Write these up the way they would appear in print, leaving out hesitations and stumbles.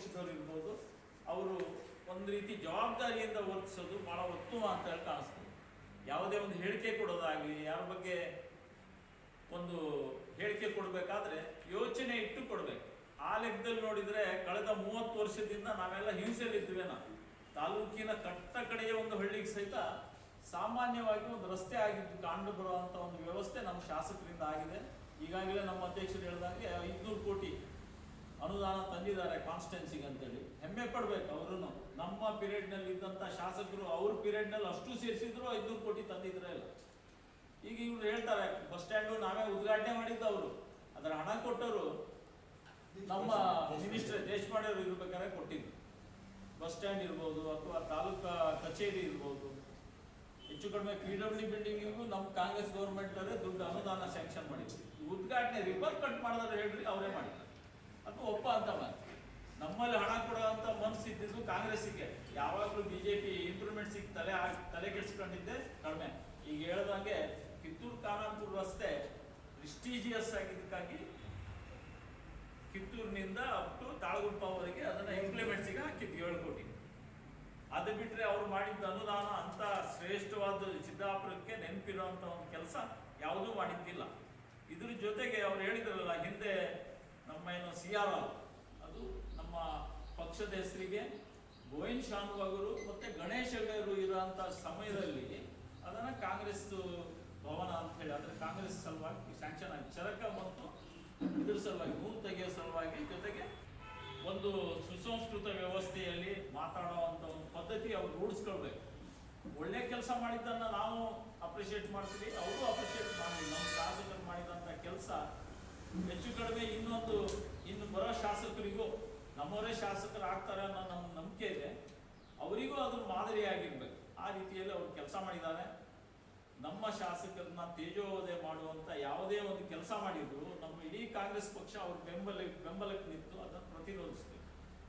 ಪಕ್ಷದವ್ರು ಇರ್ಬೋದು, ಅವರು ಒಂದು ರೀತಿ ಜವಾಬ್ದಾರಿಯಿಂದ ವರ್ತಿಸೋದು ಭಾಳ ಉತ್ತಮ ಅಂತ ಹೇಳಿ ಕಾಣಿಸ್ತದೆ. ಯಾವುದೇ ಒಂದು ಹೇಳಿಕೆ ಕೊಡೋದಾಗಲಿ, ಯಾರ ಬಗ್ಗೆ ಒಂದು ಹೇಳಿಕೆ ಕೊಡಬೇಕಾದ್ರೆ ಯೋಚನೆ ಇಟ್ಟು ಕೊಡಬೇಕು. ಆ ಲೆಕ್ಕದಲ್ಲಿ ನೋಡಿದರೆ ಕಳೆದ 30 ವರ್ಷದಿಂದ ನಾವೆಲ್ಲ ಹಿಂಸೆಯಲ್ಲಿದ್ವಿ. ನಾವು ತಾಲೂಕಿನ ಕಟ್ಟ ಕಡೆಯ ಒಂದು ಹಳ್ಳಿಗೆ ಸಹಿತ ಸಾಮಾನ್ಯವಾಗಿ ಒಂದು ರಸ್ತೆ ಆಗಿದ್ದು ಕಂಡು ಬರುವಂಥ ಒಂದು ವ್ಯವಸ್ಥೆ ನಮ್ಮ ಶಾಸಕರಿಂದ ಆಗಿದೆ. ಈಗಾಗಲೇ ನಮ್ಮ ಅಧ್ಯಕ್ಷರು ಹೇಳಿದಂಗೆ 500 ಕೋಟಿ ಅನುದಾನ ತಂದಿದ್ದಾರೆ ಕಾನ್ಸ್ಟಿಟ್ಯೂನ್ಸಿಗೆ ಅಂತೇಳಿ ಹೆಮ್ಮೆ ಪಡಬೇಕು. ಅವರು ನಮ್ಮ ಪೀರಿಯಡ್ನಲ್ಲಿ ಇದ್ದಂಥ ಶಾಸಕರು ಅವ್ರ ಪೀರಿಯಡ್ನಲ್ಲಿ ಅಷ್ಟು ಸೇರಿಸಿದ್ರು 500 ಕೋಟಿ ತಂದಿದ್ರೆ ಇಲ್ಲ. ಈಗ ಇವ್ರು ಹೇಳ್ತಾರೆ ಬಸ್ ಸ್ಟ್ಯಾಂಡು ನಾವೇ ಉದ್ಘಾಟನೆ ಮಾಡಿದ್ದು, ಅವರು ಅದರ ಹಣ ಕೊಟ್ಟವರು ನಮ್ಮ ಮಿನಿಸ್ಟರ್ ದೇಶಪಾಂಡೆ ಅವರು ಇರ್ಬೇಕಾದ್ರೆ ಕೊಟ್ಟಿದ್ರು. ಬಸ್ ಸ್ಟ್ಯಾಂಡ್ ಇರ್ಬೋದು ಅಥವಾ ತಾಲೂಕಾ ಕಚೇರಿ ಇರ್ಬೋದು, ಹೆಚ್ಚು ಕಡಿಮೆ PWD ಬಿಲ್ಡಿಂಗಿಗೂ ನಮ್ಮ ಕಾಂಗ್ರೆಸ್ ಗೌರ್ಮೆಂಟ್ ಅವರೇ ದುಡ್ಡು ಅನುದಾನ ಸ್ಯಾಂಕ್ಷನ್ ಮಾಡಿದ್ರು. ಉದ್ಘಾಟನೆ ರಿಬನ್ ಕಟ್ ಮಾಡಿದ್ರೆ ಹೇಳ್ರಿ ಅವರೇ ಮಾಡಿದ್ರು, ಅಥವಾ ಒಪ್ಪ ಅಂತ ಮಾತು. ನಮ್ಮಲ್ಲಿ ಹಣ ಕೊಡುವಂಥ ಮನಸ್ಸು ಇದ್ದಿದ್ದು ಕಾಂಗ್ರೆಸ್ಸಿಗೆ. ಯಾವಾಗಲೂ BJP ಇಂಪ್ರೂವ್ಮೆಂಟ್ಸಿಗೆ ತಲೆ ಕೆಡಿಸ್ಕೊಂಡಿದ್ದೆ ಕಡಿಮೆ. ಈಗ ಹೇಳ್ದಂಗೆ ಕಿತ್ತೂರು ಖಾನಾಪುರ ರಸ್ತೆ ಪ್ರೆಸ್ಟೀಜಿಯಸ್ ಆಗಿದ್ದಕ್ಕಾಗಿ ಕಿತ್ತೂರಿನಿಂದ ಅಪ್ ಟು ತಾಳಗುಪ್ಪವರೆಗೆ ಅದನ್ನು ಇಂಪ್ಲಿಮೆಂಟ್ಸಿಗೆ ಹಾಕಿದ್ದು 7 ಕೋಟಿ. ಅದು ಬಿಟ್ಟರೆ ಅವ್ರು ಮಾಡಿದ್ದ ಅನುದಾನ ಅಂತ ಶ್ರೇಷ್ಠವಾದ ಸಿದ್ದಾಪುರಕ್ಕೆ ನೆನಪಿರುವಂಥ ಒಂದು ಕೆಲಸ ಯಾವುದೂ ಮಾಡಿದ್ದಿಲ್ಲ. ಇದ್ರ ಜೊತೆಗೆ ಅವ್ರು ಹೇಳಿದ್ರಲ್ಲ ಹಿಂದೆ ನಮ್ಮ ಏನು CR ಅದು ನಮ್ಮ ಪಕ್ಷದ ಹೆಸರಿಗೆ ಗೋವಿಂದ್ ಶಾನುಭಾಗರು ಮತ್ತು ಗಣೇಶ್ ಹೆಗಡೆಯವರು ಇರೋಂಥ ಸಮಯದಲ್ಲಿ ಅದನ್ನು ಕಾಂಗ್ರೆಸ್ ಭವನ ಅಂತ ಹೇಳಿ ಅಂದರೆ ಕಾಂಗ್ರೆಸ್ ಸಲುವಾಗಿ ಸ್ಯಾಂಕ್ಷನ್ ಆಗಿ ಚರಕ ಮತ್ತು ಇದ್ರ ಸಲುವಾಗಿ ನೂರು ತೆಗೆಯೋ ಸಲುವಾಗಿ, ಜೊತೆಗೆ ಒಂದು ಸುಸಂಸ್ಕೃತ ವ್ಯವಸ್ಥೆಯಲ್ಲಿ ಮಾತಾಡುವಂಥ ಒಂದು ಪದ್ಧತಿ ಅವ್ರು ರೂಢಿಸ್ಕೊಳ್ಬೇಕು. ಒಳ್ಳೆ ಕೆಲಸ ಮಾಡಿದ್ದನ್ನು ನಾವು ಅಪ್ರಿಷಿಯೇಟ್ ಮಾಡ್ತೀವಿ, ಅವರು ಅಪ್ರಿಷಿಯೇಟ್ ಮಾಡಲಿ. ನಮ್ಮ ಶಾಸಕರು ಮಾಡಿದಂಥ ಕೆಲಸ ಹೆಚ್ಚು ಕಡಿಮೆ ಇನ್ನು ಬರೋ ಶಾಸಕರಿಗೂ ನಮ್ಮವರೇ ಶಾಸಕರು ಆಗ್ತಾರೆ ಅನ್ನೋ ನಮ್ಮ ನಂಬಿಕೆ ಇದೆ. ಅವರಿಗೂ ಅದ್ರ ಮಾದರಿಯಾಗಿರ್ಬೇಕು. ಆ ರೀತಿಯಲ್ಲಿ ಅವರು ಕೆಲಸ ಮಾಡಿದ್ದಾರೆ. ನಮ್ಮ ಶಾಸಕರನ್ನ ತೇಜೋವಧೆ ಮಾಡುವಂಥ ಯಾವುದೇ ಒಂದು ಕೆಲಸ ಮಾಡಿದ್ರು ನಮ್ಮ ಇಡೀ ಕಾಂಗ್ರೆಸ್ ಪಕ್ಷ ಅವ್ರ ಬೆಂಬಲಕ್ಕೆ ನಿಂತು ಅದನ್ನು ಪ್ರತಿರೋಧಿಸ್ತೀವಿ.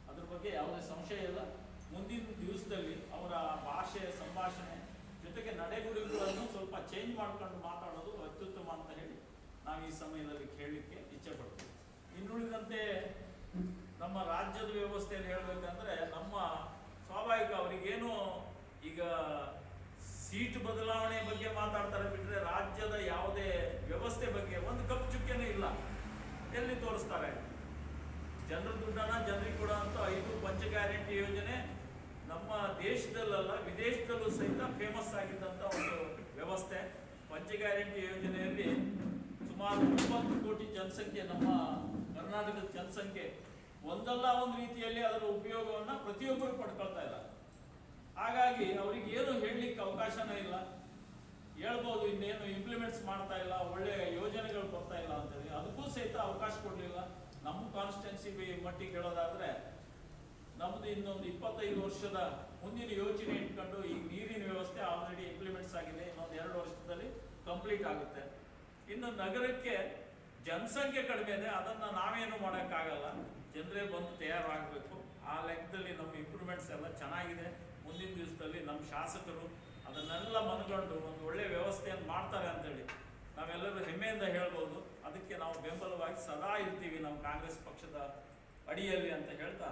ಅದ್ರ ಬಗ್ಗೆ ಯಾವುದೇ ಸಂಶಯ ಇಲ್ಲ. ಮುಂದಿನ ದಿವಸದಲ್ಲಿ ಅವರ ಭಾಷೆ ಸಂಭಾಷಣೆ ಜೊತೆಗೆ ನಡೆಗುಡಿಗಳನ್ನು ಸ್ವಲ್ಪ ಚೇಂಜ್ ಮಾಡ್ಕೊಂಡು ಮಾತಾಡೋದು ಅತ್ಯುತ್ತಮ ಅಂತ ಹೇಳಿ ನಾವು ಈ ಸಮಯದಲ್ಲಿ ಕೇಳಲಿಕ್ಕೆ ಇಚ್ಛೆ ಪಡ್ತೀವಿ. ಇನ್ನುಳಿದಂತೆ ನಮ್ಮ ರಾಜ್ಯದ ವ್ಯವಸ್ಥೆಯಲ್ಲಿ ಹೇಳಬೇಕಂದ್ರೆ ನಮ್ಮ ಸ್ವಾಭಾವಿಕ ಅವರಿಗೇನು ಈಗ ಸೀಟ್ ಬದಲಾವಣೆ ಬಗ್ಗೆ ಮಾತಾಡ್ತಾರೆ ಬಿಟ್ಟರೆ ರಾಜ್ಯದ ಯಾವುದೇ ವ್ಯವಸ್ಥೆ ಬಗ್ಗೆ ಒಂದು ಕಪ್ಪು ಚುಕ್ಕೆನೂ ಇಲ್ಲ. ಎಲ್ಲಿ ತೋರಿಸ್ತಾರೆ? ಜನರ ದುಡ್ಡನ್ನ ಜನರಿಗೆ ಕೊಡುವಂಥ 5 ಪಂಚ ಗ್ಯಾರಂಟಿ ಯೋಜನೆ ನಮ್ಮ ದೇಶದಲ್ಲ ವಿದೇಶದಲ್ಲೂ ಸಹಿತ ಫೇಮಸ್ ಆಗಿದ್ದಂಥ ಒಂದು ವ್ಯವಸ್ಥೆ. ಪಂಚ ಗ್ಯಾರಂಟಿ ಯೋಜನೆಯಲ್ಲಿ ಸುಮಾರು 30 ಕೋಟಿ ಜನಸಂಖ್ಯೆ, ನಮ್ಮ ಕರ್ನಾಟಕದ ಜನಸಂಖ್ಯೆ ಒಂದಲ್ಲ ಒಂದು ರೀತಿಯಲ್ಲಿ ಅದರ ಉಪಯೋಗವನ್ನು ಪ್ರತಿಯೊಬ್ಬರು ಪಡ್ಕೊಳ್ತಾ ಇದ್ದಾರೆ. ಹಾಗಾಗಿ ಅವ್ರಿಗೆ ಏನು ಹೇಳಲಿಕ್ಕೆ ಅವಕಾಶನೇ ಇಲ್ಲ. ಹೇಳ್ಬೋದು ಇನ್ನೇನು ಇಂಪ್ಲಿಮೆಂಟ್ಸ್ ಮಾಡ್ತಾ ಇಲ್ಲ, ಒಳ್ಳೆಯ ಯೋಜನೆಗಳು ಬರ್ತಾ ಇಲ್ಲ ಅಂತೇಳಿ, ಅದಕ್ಕೂ ಸಹಿತ ಅವಕಾಶ ಕೊಡಲಿಲ್ಲ. ನಮ್ಮ ಕಾನ್ಸ್ಟಿಟ್ಯೂನ್ಸಿ ಮಟ್ಟಿಗೆ ಹೇಳೋದಾದರೆ ನಮ್ಮದು ಇನ್ನೊಂದು 25 ವರ್ಷದ ಮುಂದಿನ ಯೋಚನೆ ಇಟ್ಕೊಂಡು ಈಗ ನೀರಿನ ವ್ಯವಸ್ಥೆ ಆಲ್ರೆಡಿ ಇಂಪ್ಲಿಮೆಂಟ್ಸ್ ಆಗಿದೆ. ಇನ್ನೊಂದು 2 ವರ್ಷದಲ್ಲಿ ಕಂಪ್ಲೀಟ್ ಆಗುತ್ತೆ. ಇನ್ನು ನಗರಕ್ಕೆ ಜನಸಂಖ್ಯೆ ಕಡಿಮೆ ಇದೆ, ಅದನ್ನು ನಾವೇನು ಮಾಡೋಕ್ಕಾಗಲ್ಲ, ಜನರೇ ಬಂದು ತಯಾರಾಗಬೇಕು. ಆ ಲೆಕ್ಕದಲ್ಲಿ ನಮ್ಮ ಇಂಪ್ರೂವ್ಮೆಂಟ್ಸ್ ಎಲ್ಲ ಚೆನ್ನಾಗಿದೆ. ಮುಂದಿನ ದಿವಸದಲ್ಲಿ ನಮ್ಮ ಶಾಸಕರು ಅದನ್ನೆಲ್ಲ ಮನಗಂಡು ಒಂದು ಒಳ್ಳೆಯ ವ್ಯವಸ್ಥೆಯನ್ನು ಮಾಡ್ತಾರೆ ಅಂತೇಳಿ ನಾವೆಲ್ಲರೂ ಹೆಮ್ಮೆಯಿಂದ ಹೇಳ್ಬೋದು. ಅದಕ್ಕೆ ನಾವು ಬೆಂಬಲವಾಗಿ ಸದಾ ಇರ್ತೀವಿ ನಮ್ಮ ಕಾಂಗ್ರೆಸ್ ಪಕ್ಷದ ಅಡಿಯಲ್ಲಿ ಅಂತ ಹೇಳ್ತಾ